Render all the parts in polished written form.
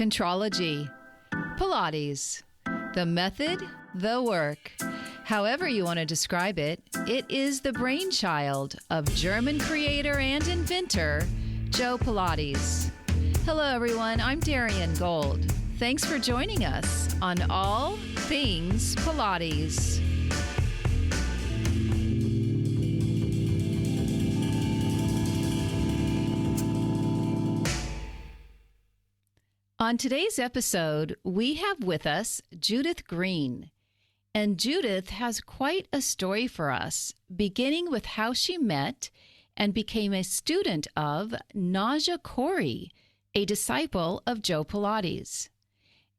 Contrology, Pilates, the method, the work. However you want to describe it, it is the brainchild of German creator and inventor, Joe Pilates. Hello, everyone. I'm Darian Gold. Thanks for joining us on All Things Pilates. On today's episode, we have with us Judith Green. And Judith has quite a story for us, beginning with how she met and became a student of Naja Cori, a disciple of Joe Pilates.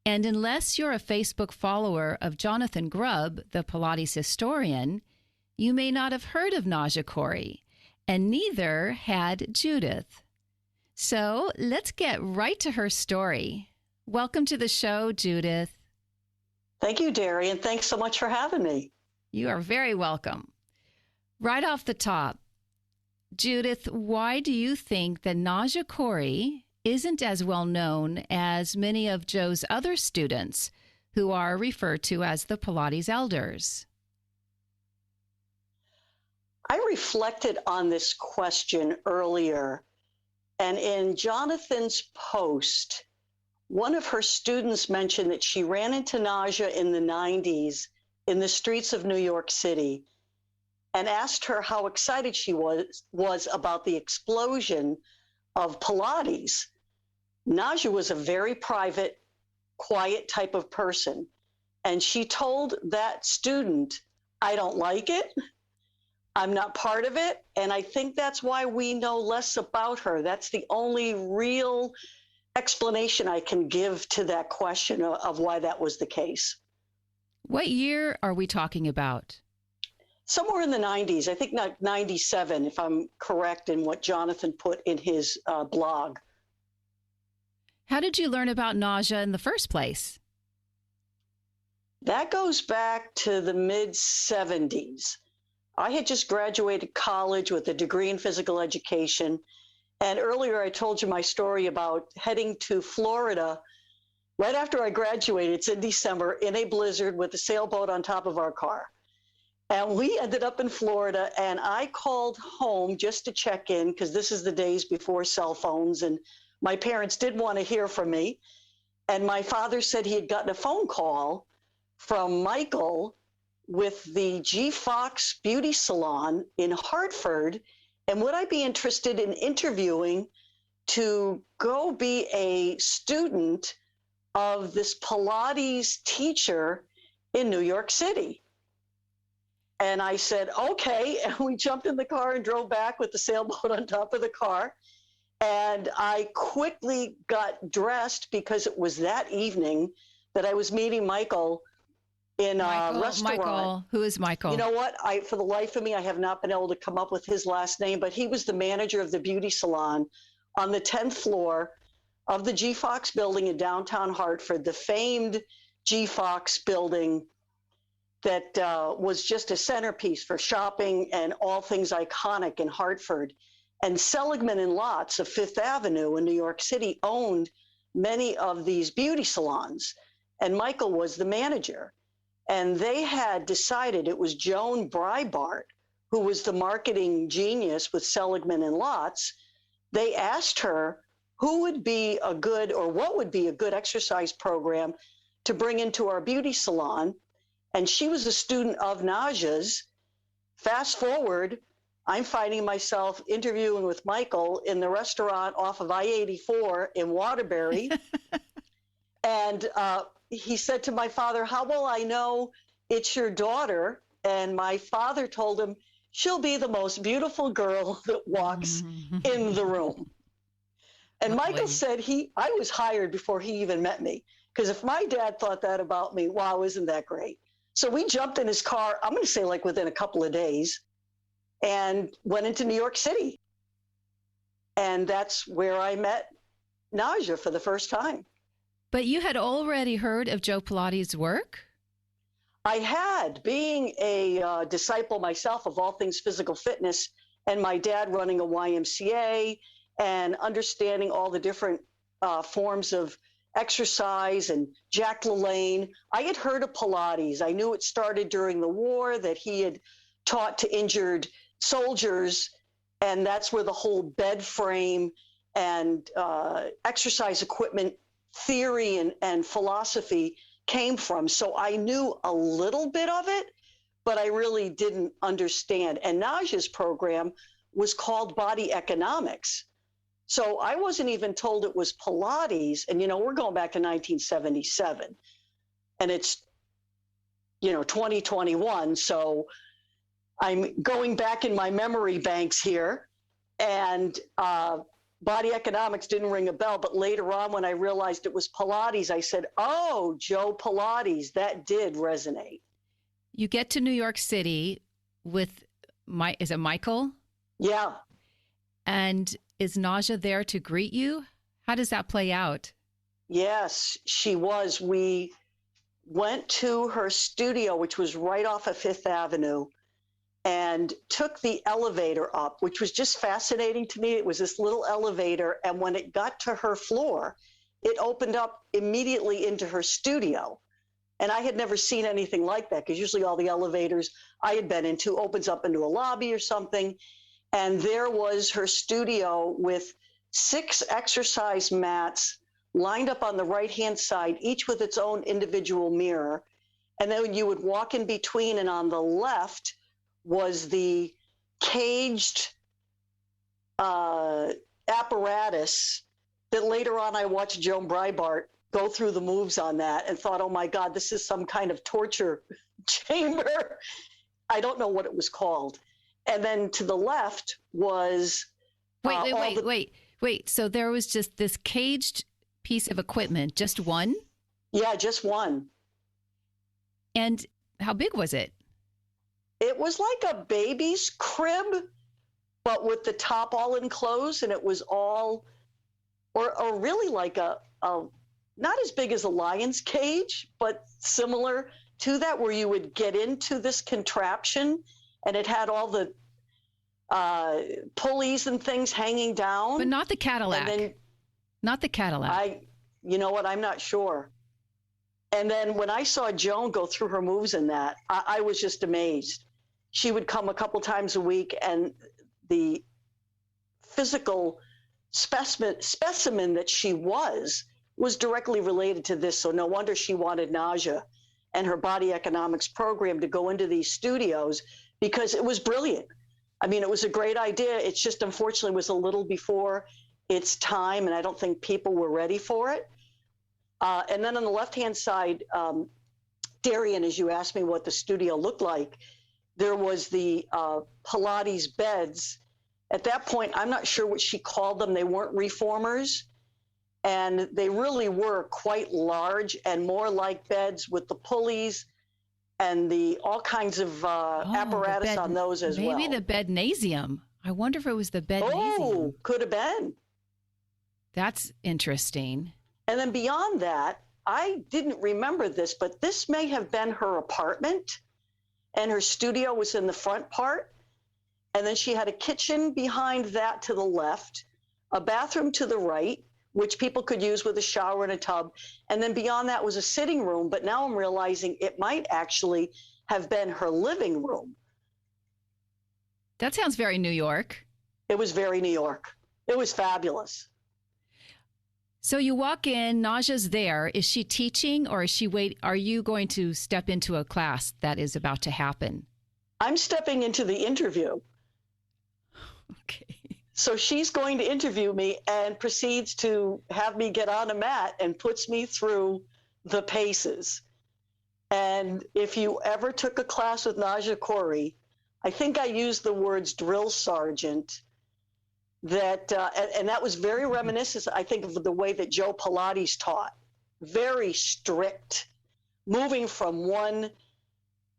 And unless you're a Facebook follower of Jonathan Grubb, the Pilates historian, you may not have heard of Naja Cori, and neither had Judith. So let's get right to her story. Welcome to the show, Judith. Thank you, Darian. Thanks so much for having me. You are very welcome. Right off the top, Judith, why do you think that Naja Cori isn't as well known as many of Joe's other students who are referred to as the Pilates elders? I reflected on this question earlier, and in Jonathan's post, one of her students mentioned that she ran into Naja in the 90s in the streets of New York City and asked her how excited she was about the explosion of Pilates. Naja was a very private, quiet type of person, and she told that student, "I don't like it. I'm not part of it." And I think that's why we know less about her. That's the only real explanation I can give to that question of why that was the case. What year are we talking about? Somewhere in the 90s, I think 97, if I'm correct in what Jonathan put in his blog. How did you learn about Naja in the first place? That goes back to the mid-70s. I had just graduated college with a degree in physical education. And earlier I told you my story about heading to Florida right after I graduated. It's in December in a blizzard with a sailboat on top of our car. And we ended up in Florida, and I called home just to check in because this is the days before cell phones, and my parents did want to hear from me. And my father said he had gotten a phone call from Michael with the G. Fox Beauty Salon in Hartford, and would I be interested in interviewing to go be a student of this Pilates teacher in New York City? And I said, okay, and we jumped in the car and drove back with the sailboat on top of the car. And I quickly got dressed because it was that evening that I was meeting Michael in a restaurant. Michael, who is Michael? You know what? For the life of me, I have not been able to come up with his last name, but he was the manager of the beauty salon on the 10th floor of the G. Fox building in downtown Hartford, the famed G. Fox building that was just a centerpiece for shopping and all things iconic in Hartford. And Seligman and Lots of Fifth Avenue in New York City owned many of these beauty salons, and Michael was the manager. And they had decided, it was Joan Breitbart, who was the marketing genius with Seligman and Lots. They asked her who would be a good, or what would be a good exercise program to bring into our beauty salon. And she was a student of Naja's. Fast forward, I'm finding myself interviewing with Michael in the restaurant off of I-84 in Waterbury. And he said to my father, "How will I know it's your daughter?" And my father told him, "She'll be the most beautiful girl that walks in the room." And Michael said I was hired before he even met me. Because if my dad thought that about me, wow, isn't that great? So we jumped in his car, I'm going to say like within a couple of days, and went into New York City. And that's where I met Naja for the first time. But you had already heard of Joe Pilates' work? I had, being a disciple myself of all things physical fitness, and my dad running a YMCA and understanding all the different forms of exercise and Jack LaLanne. I had heard of Pilates. I knew it started during the war, that he had taught to injured soldiers, and that's where the whole bed frame and exercise equipment theory and philosophy came from. So I knew a little bit of it, but I really didn't understand. And Naja's program was called Body Economics. So I wasn't even told it was Pilates. And, we're going back to 1977, and it's, 2021. So I'm going back in my memory banks here, and Body Economics didn't ring a bell. But later on, when I realized it was Pilates, I said, oh, Joe Pilates, that did resonate. You get to New York City with, is it Michael? Yeah. And is Naja there to greet you? How does that play out? Yes, she was. We went to her studio, which was right off of Fifth Avenue, and took the elevator up, which was just fascinating to me. It was this little elevator, and when it got to her floor, it opened up immediately into her studio. And I had never seen anything like that, because usually all the elevators I had been into opens up into a lobby or something. And there was her studio with 6 exercise mats lined up on the right-hand side, each with its own individual mirror. And then you would walk in between, and on the left was the caged apparatus that later on I watched Joan Breitbart go through the moves on that and thought, oh my God, this is some kind of torture chamber. I don't know what it was called. And then to the left was... Wait. So there was just this caged piece of equipment, just one? Yeah, just one. And how big was it? It was like a baby's crib, but with the top all enclosed, and it was all, or really like a not as big as a lion's cage, but similar to that, where you would get into this contraption, and it had all the pulleys and things hanging down. But not the Cadillac. Not the Cadillac. You know what? I'm not sure. And then when I saw Joan go through her moves in that, I was just amazed. She would come a couple times a week, and the physical specimen that she was directly related to this. So no wonder she wanted Naja and her Body Economics program to go into these studios, because it was brilliant. I mean, it was a great idea. It's just, unfortunately, was a little before its time, and I don't think people were ready for it. And then on the left-hand side, Darian, as you asked me what the studio looked like, there was the Pilates beds. At that point, I'm not sure what she called them. They weren't reformers, and they really were quite large and more like beds with the pulleys and the all kinds of apparatus on those as well. Maybe the bednasium. I wonder if it was the bednasium. Oh, could have been. That's interesting. And then beyond that, I didn't remember this, but this may have been her apartment, and her studio was in the front part. And then she had a kitchen behind that to the left, a bathroom to the right, which people could use with a shower and a tub. And then beyond that was a sitting room. But now I'm realizing it might actually have been her living room. That sounds very New York. It was very New York. It was fabulous. So you walk in, Naja's there. Is she teaching, or are you going to step into a class that is about to happen? I'm stepping into the interview. Okay. So she's going to interview me and proceeds to have me get on a mat and puts me through the paces. And if you ever took a class with Naja Cori, I think I used the words drill sergeant. And that was very reminiscent, I think, of the way that Joe Pilates taught. Very strict, moving from one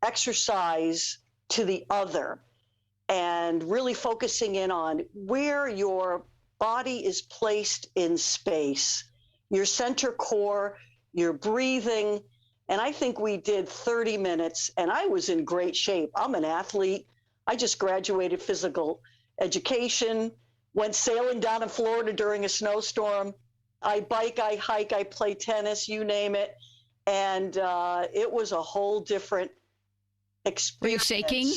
exercise to the other, and really focusing in on where your body is placed in space, your center core, your breathing. And I think we did 30 minutes, and I was in great shape. I'm an athlete. I just graduated physical education, went sailing down in Florida during a snowstorm. I bike, I hike, I play tennis, you name it. And it was a whole different experience. Were you shaking?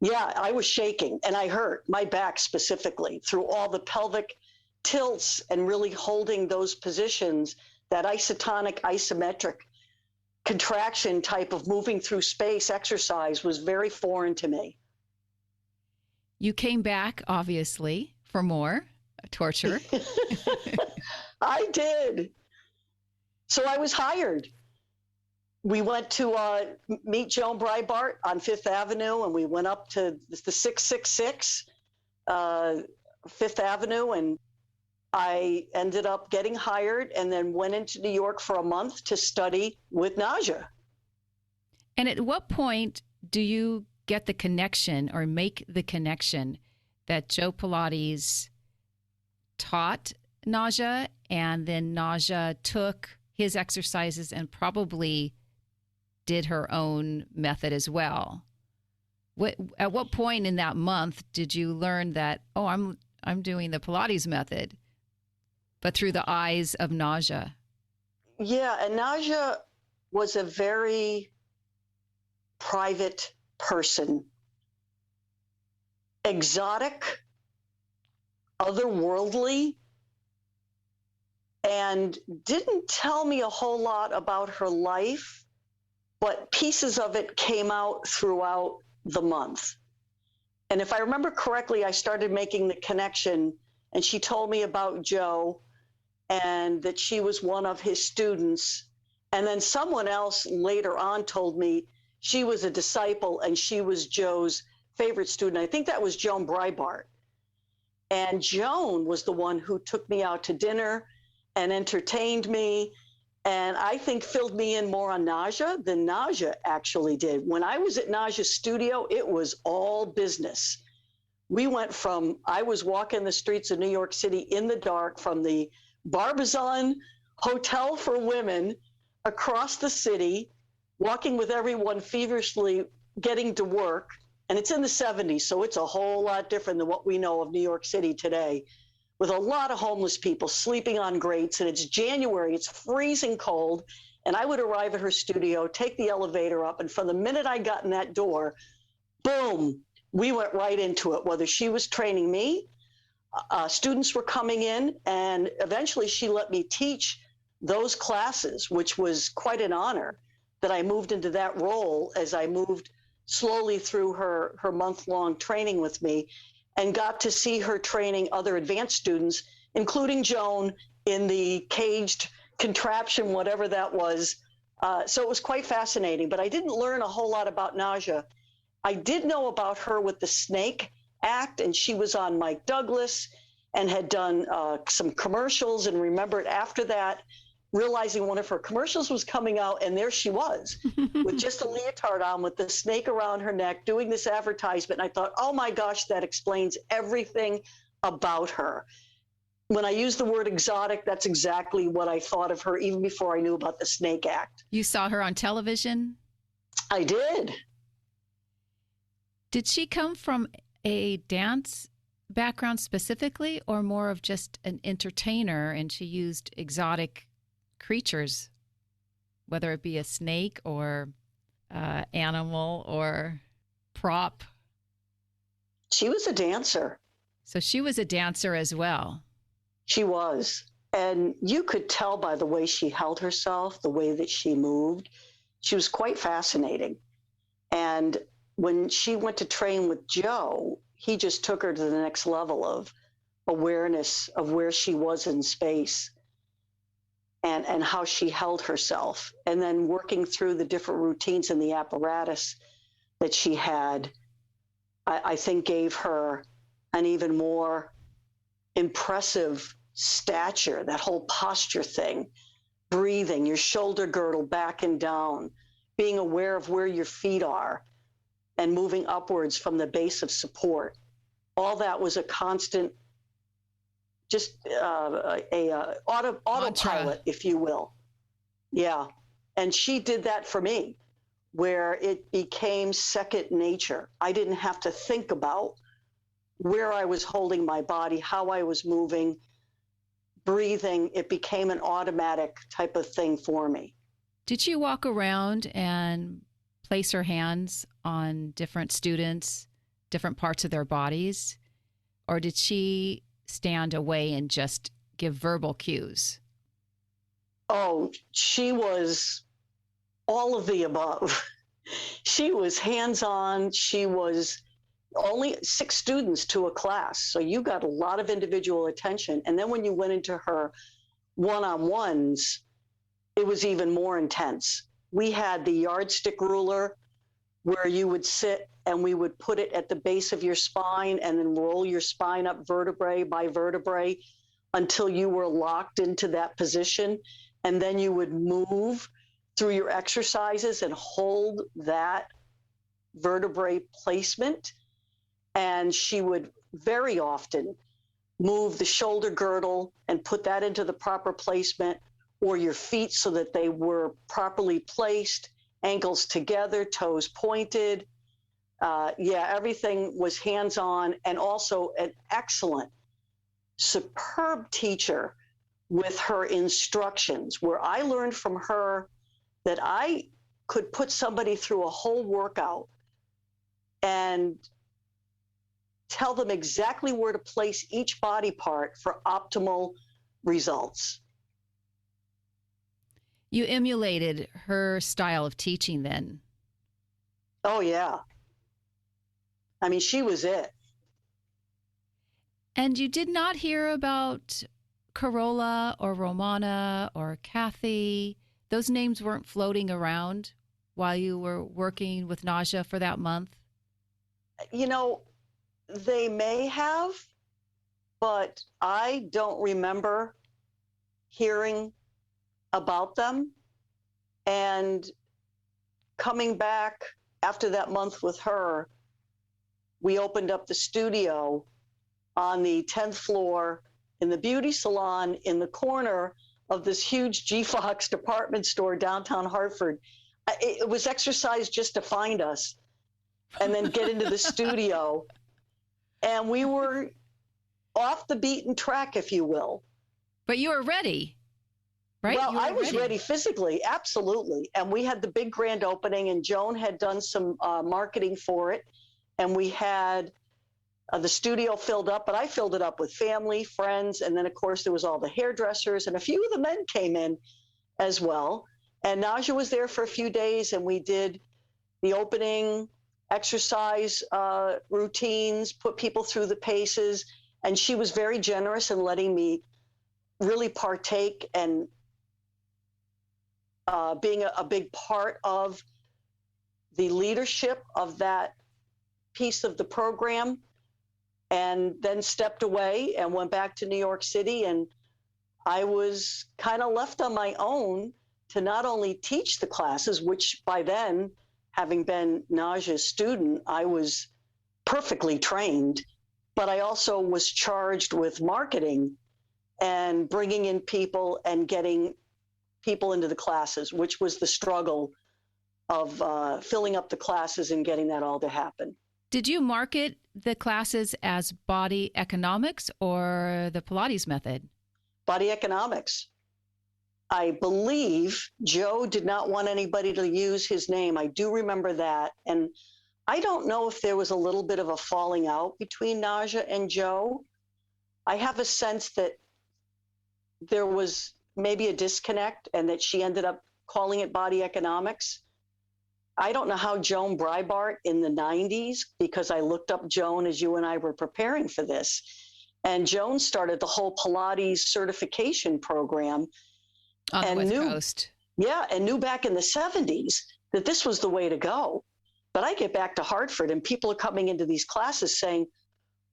Yeah, I was shaking, and I hurt my back specifically through all the pelvic tilts and really holding those positions. That isotonic, isometric contraction type of moving through space exercise was very foreign to me. You came back, obviously, for more torture. I did. So I was hired. We went to meet Joan Breitbart on Fifth Avenue, and we went up to the 666 Fifth Avenue, and I ended up getting hired and then went into New York for a month to study with Naja. And at what point do you get the connection or make the connection that Joe Pilates taught Naja, and then Naja took his exercises and probably did her own method as well? At what point in that month did you learn that, oh, I'm doing the Pilates method, but through the eyes of Naja? Yeah, and Naja was a very private person, exotic, otherworldly, and didn't tell me a whole lot about her life, but pieces of it came out throughout the month. And if I remember correctly, I started making the connection, and she told me about Joe and that she was one of his students. And then someone else later on told me she was a disciple and she was Joe's favorite student. I think that was Joan Breitbart. And Joan was the one who took me out to dinner and entertained me, and I think filled me in more on Naja than Naja actually did. When I was at Naja's studio, it was all business. We went from, I was walking the streets of New York City in the dark from the Barbizon Hotel for Women across the city, walking with everyone feverishly getting to work. And it's in the 70s, so it's a whole lot different than what we know of New York City today, with a lot of homeless people sleeping on grates. And it's January, it's freezing cold. And I would arrive at her studio, take the elevator up, and from the minute I got in that door, boom, we went right into it. Whether she was training me, students were coming in, and eventually she let me teach those classes, which was quite an honor that I moved into that role as I moved slowly through her month-long training with me, and got to see her training other advanced students, including Joan, in the caged contraption, whatever that was. So it was quite fascinating, but I didn't learn a whole lot about Naja. I did know about her with the Snake Act, and she was on Mike Douglas and had done some commercials, and remembered after that realizing one of her commercials was coming out, and there she was with just a leotard on with the snake around her neck doing this advertisement. And I thought, oh my gosh, that explains everything about her. When I use the word exotic, that's exactly what I thought of her even before I knew about the Snake Act. You saw her on television? I did. Did she come from a dance background specifically, or more of just an entertainer, and she used exotic creatures, whether it be a snake or animal or prop? She was a dancer. So she was a dancer as well. She was. And you could tell by the way she held herself, the way that she moved. She was quite fascinating. And when she went to train with Joe, he just took her to the next level of awareness of where she was in space and how she held herself. And then working through the different routines and the apparatus that she had, I think gave her an even more impressive stature, that whole posture thing, breathing, your shoulder girdle back and down, being aware of where your feet are and moving upwards from the base of support. All that was a constant, just autopilot, if you will. Yeah. And she did that for me, where it became second nature. I didn't have to think about where I was holding my body, how I was moving, breathing, it became an automatic type of thing for me. Did she walk around and place her hands on different students, different parts of their bodies? Or did she stand away and just give verbal cues? Oh, she was all of the above. She was hands-on. She was only 6 students to a class. So you got a lot of individual attention. And then when you went into her one-on-ones, it was even more intense. We had the yardstick ruler where you would sit and we would put it at the base of your spine and then roll your spine up vertebrae by vertebrae until you were locked into that position. And then you would move through your exercises and hold that vertebrae placement. And she would very often move the shoulder girdle and put that into the proper placement, or your feet so that they were properly placed, ankles together, toes pointed. Everything was hands-on, and also an excellent, superb teacher with her instructions, where I learned from her that I could put somebody through a whole workout and tell them exactly where to place each body part for optimal results. You emulated her style of teaching then. Oh, yeah. I mean, she was it. And you did not hear about Carola or Romana or Kathy. Those names weren't floating around while you were working with Naja for that month? You know, they may have, but I don't remember hearing about them. And coming back after that month with her, we opened up the studio on the 10th floor in the beauty salon in the corner of this huge G-Fox department store downtown Hartford. It was exercise just to find us and then get into the studio. And we were off the beaten track, if you will. But you were ready, right? Well, I was ready physically, absolutely. And we had the big grand opening, and Joan had done some marketing for it. And we had the studio filled up, but I filled it up with family, friends, and then, of course, there was all the hairdressers, and a few of the men came in as well. And Naja was there for a few days, and we did the opening exercise routines, put people through the paces, and she was very generous in letting me really partake and being a big part of the leadership of that piece of the program. And then stepped away and went back to New York City. And I was kind of left on my own to not only teach the classes, which by then, having been Naja's student, I was perfectly trained, but I also was charged with marketing and bringing in people and getting people into the classes, which was the struggle of filling up the classes and getting that all to happen. Did you market the classes as body economics or the Pilates method? Body economics. I believe Joe did not want anybody to use his name. I do remember that. And I don't know if there was a little bit of a falling out between Naja and Joe. I have a sense that there was maybe a disconnect and that she ended up calling it body economics. I don't know how Joan Breitbart in the 90s, because I looked up Joan as you and I were preparing for this. And Joan started the whole Pilates certification program. On the West Coast. Yeah, and knew back in the 70s that this was the way to go. But I get back to Hartford and people are coming into these classes saying,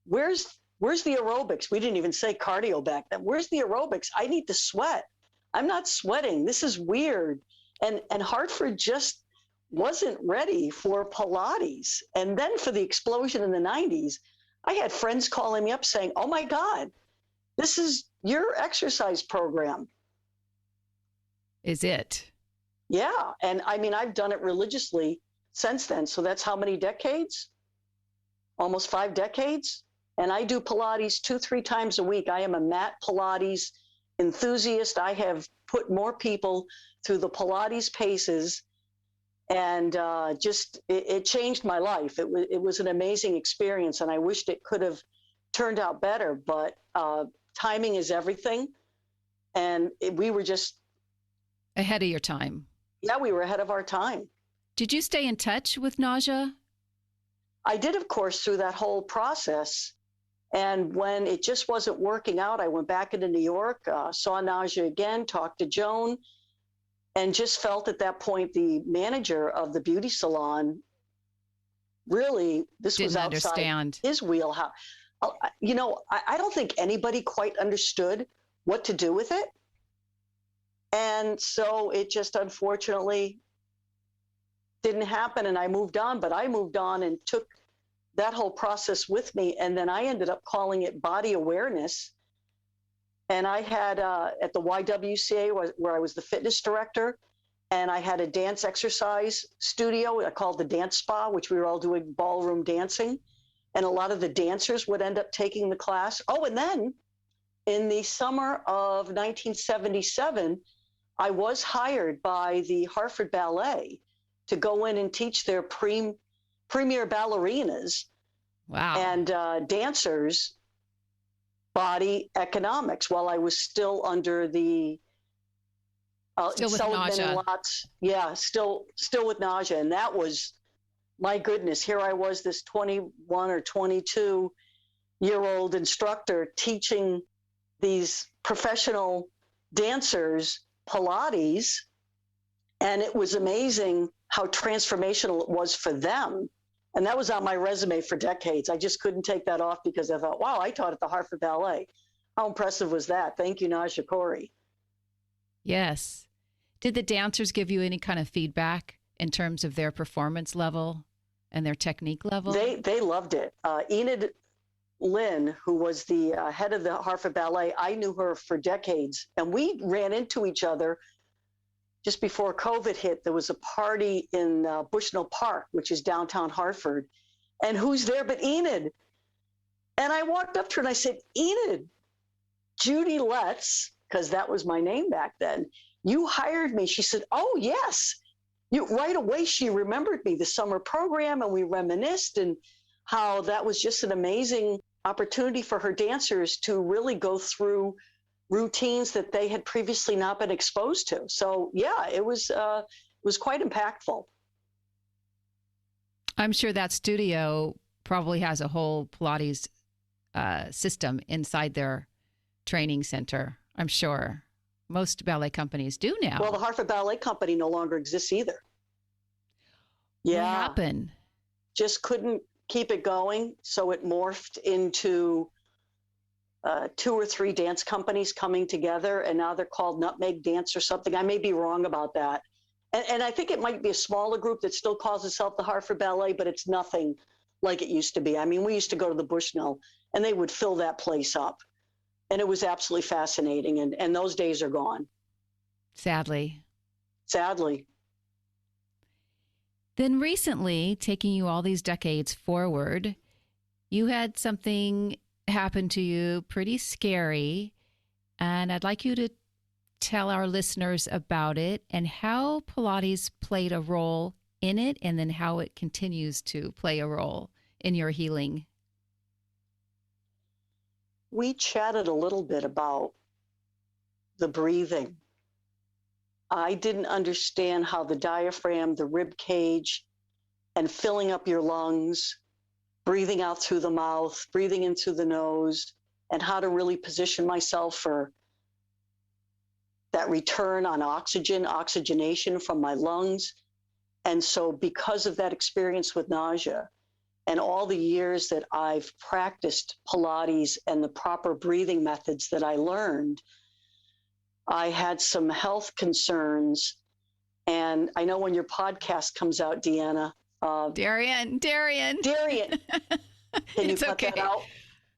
where's the aerobics? We didn't even say cardio back then. Where's the aerobics? I need to sweat. I'm not sweating. This is weird. And Hartford just wasn't ready for Pilates. And then for the explosion in the 90s, I had friends calling me up saying, oh my God, this is your exercise program. Is it? Yeah. And I mean, I've done it religiously since then. So that's how many decades? Almost 5 decades. And I do Pilates 2-3 times a week. I am a mat Pilates enthusiast. I have put more people through the Pilates paces, and it changed my life. It was an amazing experience, and I wished it could have turned out better, but timing is everything. And we were just ahead of your time. Yeah, we were ahead of our time. Did you stay in touch with Naja? I did, of course, through that whole process. And when it just wasn't working out, I went back into New York, saw Naja again, talked to Joan, and just felt at that point the manager of the beauty salon, really, this Didn't was outside understand his wheelhouse. I don't think anybody quite understood what to do with it. And so it just unfortunately didn't happen, and I moved on. But I moved on and took that whole process with me, and then I ended up calling it body awareness. And I had at the YWCA, where I was the fitness director, and I had a dance exercise studio I called the Dance Spa, which we were all doing ballroom dancing, and a lot of the dancers would end up taking the class. Oh, and then in the summer of 1977, I was hired by the Hartford Ballet to go in and teach their premier ballerinas and dancers body economics while I was still under the still with Naja. Yeah, still with Naja. And that was, my goodness, here I was, this 21 or 22-year-old instructor teaching these professional dancers Pilates, and it was amazing how transformational it was for them. And that was on my resume for decades. I just couldn't take that off because I thought, wow, I taught at the Hartford Ballet. How impressive was that? Thank you, Naja, Cori. Yes. Did the dancers give you any kind of feedback in terms of their performance level and their technique level? They loved it. Enid Lynn, who was the head of the Hartford Ballet, I knew her for decades, and we ran into each other just before COVID hit. There was a party in Bushnell Park, which is downtown Hartford, and who's there but Enid? And I walked up to her and I said, Enid, Judy Letts, because that was my name back then, you hired me. She said, oh, yes. Right away, she remembered me, the summer program, and we reminisced, and how that was just an amazing opportunity for her dancers to really go through routines that they had previously not been exposed to. So yeah, it was quite impactful. I'm sure that studio probably has a whole Pilates system inside their training center. I'm sure most ballet companies do now. Well, the Hartford Ballet Company no longer exists either. Yeah. What happened? Just couldn't keep it going, so it morphed into 2 or 3 dance companies coming together, and now they're called Nutmeg Dance or something. I may be wrong about that. And I think it might be a smaller group that still calls itself the Hartford Ballet, but it's nothing like it used to be. I mean, we used to go to the Bushnell, and they would fill that place up. And it was absolutely fascinating, and those days are gone. Sadly. Sadly. Then recently, taking you all these decades forward, you had something happen to you pretty scary, and I'd like you to tell our listeners about it and how Pilates played a role in it, and then how it continues to play a role in your healing. We chatted a little bit about the breathing. I didn't understand how the diaphragm, the rib cage, and filling up your lungs, breathing out through the mouth, breathing in through the nose, and how to really position myself for that return on oxygenation from my lungs. And so because of that experience with Naja and all the years that I've practiced Pilates and the proper breathing methods that I learned, I had some health concerns. And I know when your podcast comes out, Deanna. Darian. Can you cut that out?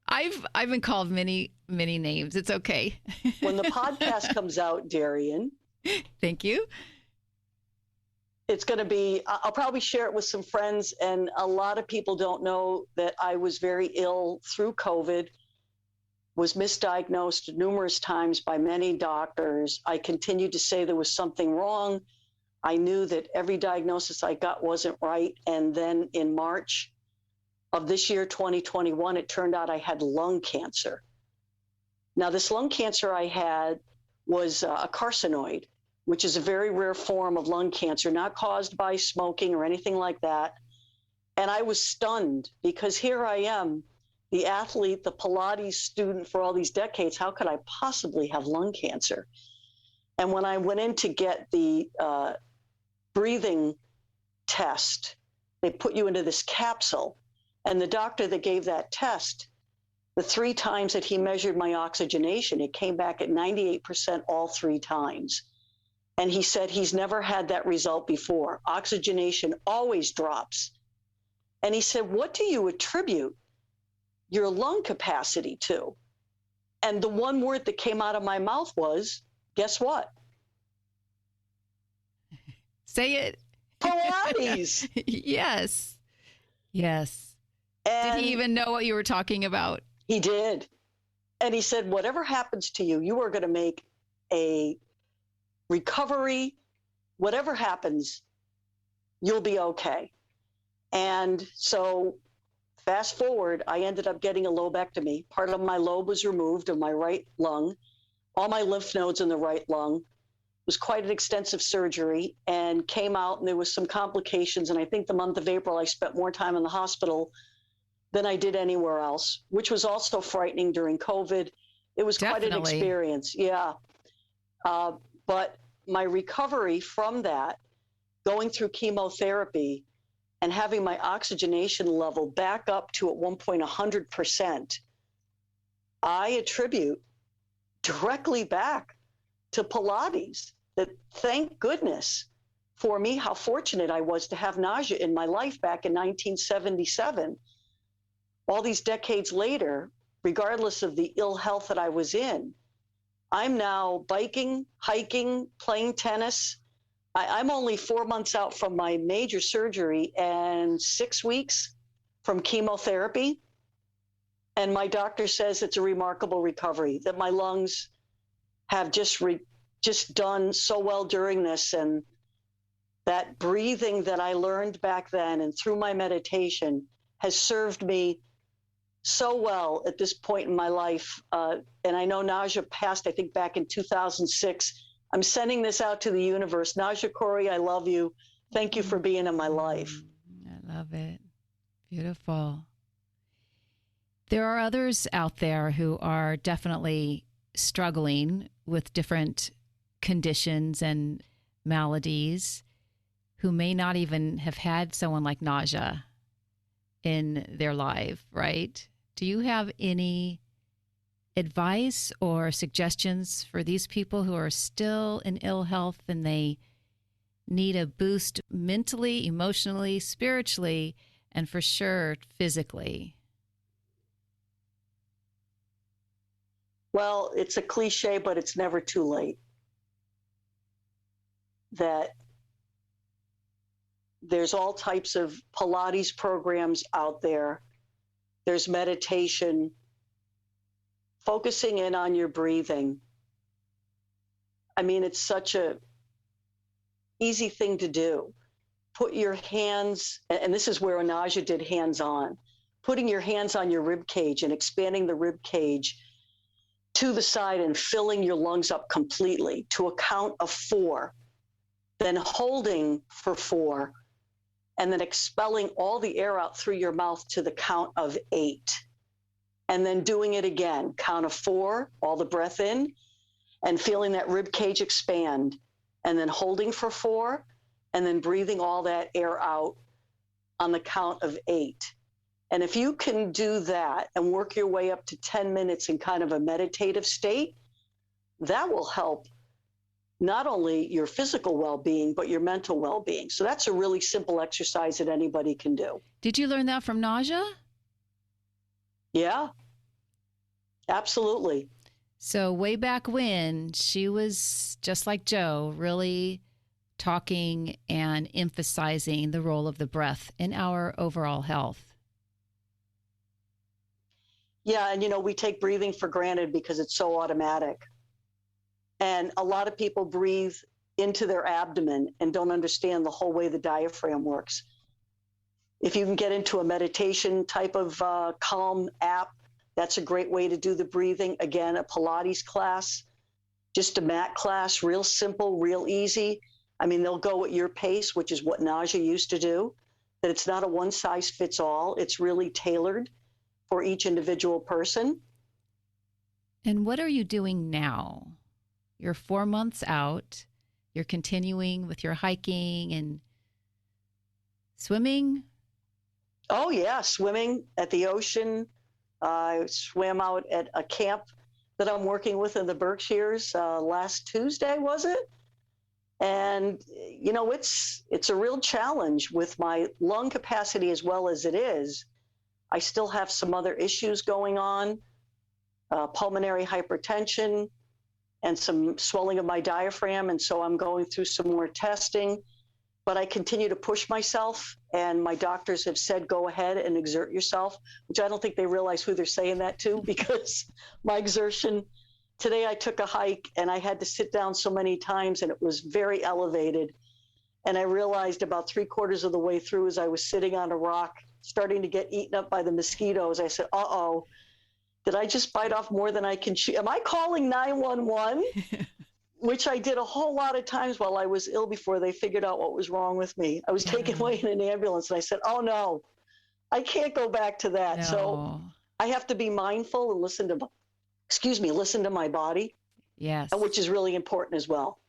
I've been called many names. It's okay. When the podcast comes out, Darian. Thank you. It's going to be, I'll probably share it with some friends, and a lot of people don't know that I was very ill through COVID. was misdiagnosed numerous times by many doctors. I continued to say there was something wrong. I knew that every diagnosis I got wasn't right. And then in March of this year, 2021, it turned out I had lung cancer. Now, this lung cancer I had was a carcinoid, which is a very rare form of lung cancer, not caused by smoking or anything like that. And I was stunned because here I am, the athlete, the Pilates student for all these decades. How could I possibly have lung cancer? And when I went in to get the breathing test, they put you into this capsule. And the doctor that gave that test, the 3 times that he measured my oxygenation, it came back at 98% all 3 times. And he said he's never had that result before. Oxygenation always drops. And he said, what do you attribute your lung capacity to? And the one word that came out of my mouth was, guess what? Say it. Pilates. Yes. Yes. And did he even know what you were talking about? He did. And he said, whatever happens to you, you are going to make a recovery. Whatever happens, you'll be okay. And so fast forward, I ended up getting a lobectomy. Part of my lobe was removed of my right lung, all my lymph nodes in the right lung. It was quite an extensive surgery and came out, and there was some complications. And I think the month of April, I spent more time in the hospital than I did anywhere else, which was also frightening during COVID. It was quite an experience. Yeah. But my recovery from that, going through chemotherapy and having my oxygenation level back up to at one point 100%, I attribute directly back to Pilates. That, thank goodness for me, how fortunate I was to have Naja in my life back in 1977. All these decades later, regardless of the ill health that I was in, I'm now biking, hiking, playing tennis. I'm only 4 months out from my major surgery and 6 weeks from chemotherapy. And my doctor says it's a remarkable recovery, that my lungs have just done so well during this. And that breathing that I learned back then and through my meditation has served me so well at this point in my life. And I know Naja passed, I think, back in 2006. I'm sending this out to the universe. Naja, Cori, I love you. Thank you for being in my life. I love it. Beautiful. There are others out there who are definitely struggling with different conditions and maladies, who may not even have had someone like Naja in their life, right? Do you have any advice or suggestions for these people who are still in ill health and they need a boost mentally, emotionally, spiritually, and for sure physically? Well, it's a cliche, but it's never too late. That there's all types of Pilates programs out there. There's meditation, focusing in on your breathing. I mean, it's such a easy thing to do. Put your hands, and this is where Naja did hands-on, putting your hands on your rib cage and expanding the rib cage to the side and filling your lungs up completely to a count of 4, then holding for 4, and then expelling all the air out through your mouth to the count of 8. And then doing it again, count of 4, all the breath in, and feeling that rib cage expand, and then holding for 4, and then breathing all that air out on the count of 8. And if you can do that and work your way up to 10 minutes in kind of a meditative state, that will help not only your physical well-being, but your mental well-being. So that's a really simple exercise that anybody can do. Did you learn that from Naja? Yeah, absolutely. So way back when, she was just like Joe, really talking and emphasizing the role of the breath in our overall health. Yeah. And, we take breathing for granted because it's so automatic. And a lot of people breathe into their abdomen and don't understand the whole way the diaphragm works. If you can get into a meditation type of calm app, that's a great way to do the breathing. Again, a Pilates class, just a mat class, real simple, real easy. I mean, they'll go at your pace, which is what Naja used to do, that it's not a one size fits all. It's really tailored for each individual person. And what are you doing now? You're 4 months out. You're continuing with your hiking and swimming? Oh, yeah, swimming at the ocean. I swam out at a camp that I'm working with in the Berkshires last Tuesday, was it? And, it's a real challenge with my lung capacity as well as it is. I still have some other issues going on, pulmonary hypertension and some swelling of my diaphragm. And so I'm going through some more testing. But I continue to push myself, and my doctors have said, go ahead and exert yourself, which I don't think they realize who they're saying that to, because my exertion, today I took a hike and I had to sit down so many times and it was very elevated. And I realized about 3/4 of the way through, as I was sitting on a rock, starting to get eaten up by the mosquitoes, I said, uh-oh, did I just bite off more than I can chew? Am I calling 911? Which I did a whole lot of times while I was ill before they figured out what was wrong with me. I was taken away in an ambulance and I said, oh no, I can't go back to that. No. So I have to be mindful and listen to my body. Yes. Which is really important as well.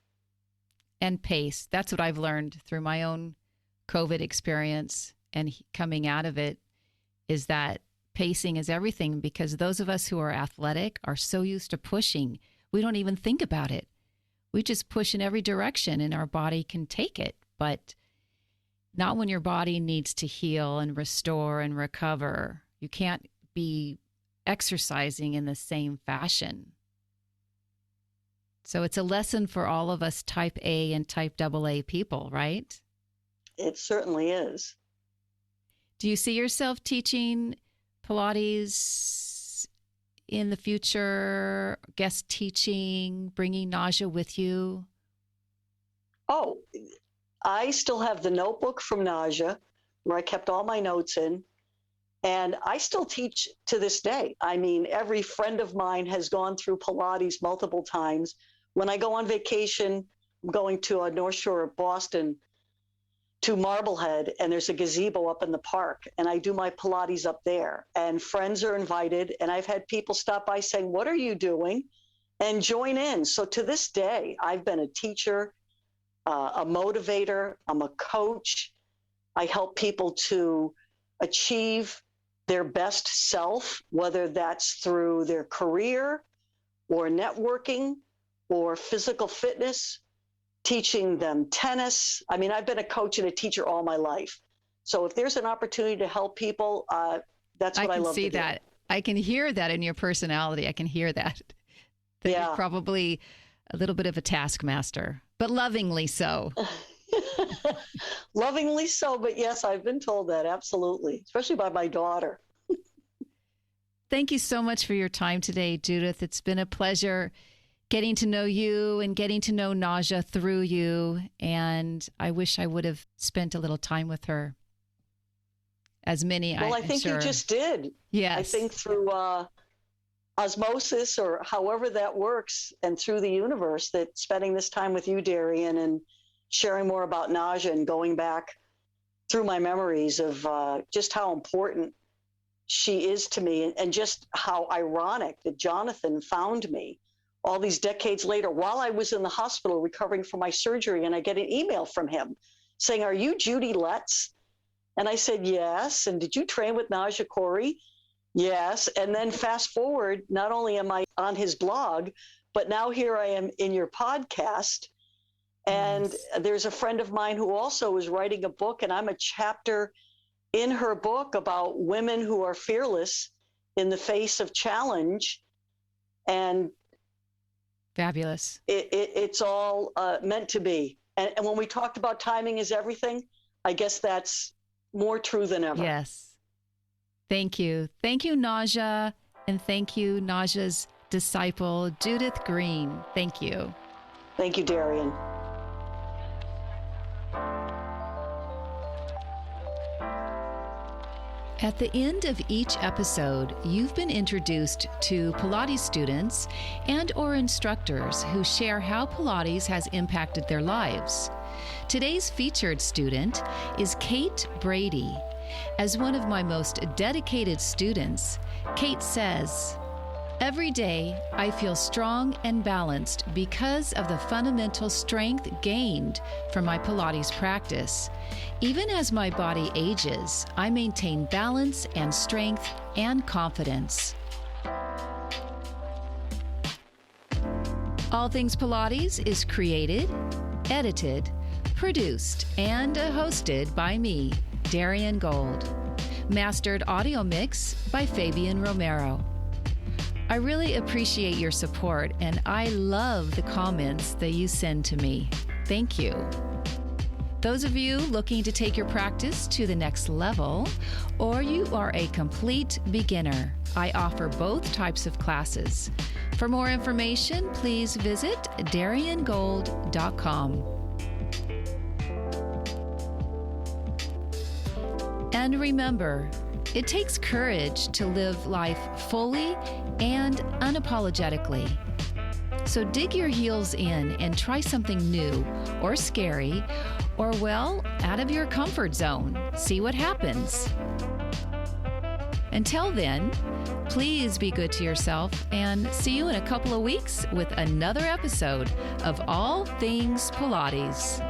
And pace. That's what I've learned through my own COVID experience and coming out of it, is that pacing is everything, because those of us who are athletic are so used to pushing, we don't even think about it. We just push in every direction and our body can take it, but not when your body needs to heal and restore and recover. You can't be exercising in the same fashion. So it's a lesson for all of us type A and type AA people, right? It certainly is. Do you see yourself teaching Pilates in the future, guest teaching, bringing Naja with you? Oh, I still have the notebook from Naja where I kept all my notes in, and I still teach to this day. I mean, every friend of mine has gone through Pilates multiple times. When I go on vacation, I'm going to a North Shore of Boston to Marblehead, and there's a gazebo up in the park, and I do my Pilates up there, and friends are invited, and I've had people stop by saying, what are you doing? And join in. So to this day, I've been a teacher, a motivator, I'm a coach. I help people to achieve their best self, whether that's through their career or networking or physical fitness, teaching them tennis. I mean, I've been a coach and a teacher all my life. So if there's an opportunity to help people, that's what I love to do. I can see that. I can hear that in your personality. I can hear that. Yeah. You're probably a little bit of a taskmaster, but lovingly so. Lovingly so, but yes, I've been told that, absolutely, especially by my daughter. Thank you so much for your time today, Judith. It's been a pleasure getting to know you and getting to know Naja through you. And I wish I would have spent a little time with her. As many, well, I think sure. You just did. Yes. I think through osmosis, or however that works, and through the universe, that spending this time with you, Darian, and sharing more about Naja and going back through my memories of just how important she is to me, and just how ironic that Jonathan found me all these decades later while I was in the hospital recovering from my surgery, and I get an email from him saying, are you Judy Letts? And I said, yes. And did you train with Naja, Cori? Yes. And then fast forward, not only am I on his blog, but now here I am in your podcast. And Yes. There's a friend of mine who also is writing a book, and I'm a chapter in her book about women who are fearless in the face of challenge. And Fabulous. It's all meant to be. And when we talked about timing is everything, I guess that's more true than ever. Yes. Thank you. Thank you, Naja. And thank you, Naja's disciple, Judith Green. Thank you. Thank you, Darian. At the end of each episode, you've been introduced to Pilates students and or instructors who share how Pilates has impacted their lives. Today's featured student is Kate Brady. As one of my most dedicated students, Kate says, "Every day, I feel strong and balanced because of the fundamental strength gained from my Pilates practice. Even as my body ages, I maintain balance and strength and confidence." All Things Pilates is created, edited, produced, and hosted by me, Darian Gold. Mastered audio mix by Fabian Romero. I really appreciate your support, and I love the comments that you send to me. Thank you. Those of you looking to take your practice to the next level, or you are a complete beginner, I offer both types of classes. For more information, please visit dariangold.com. And remember, it takes courage to live life fully and unapologetically. So dig your heels in and try something new or scary or, well, out of your comfort zone. See what happens. Until then, please be good to yourself and see you in a couple of weeks with another episode of All Things Pilates.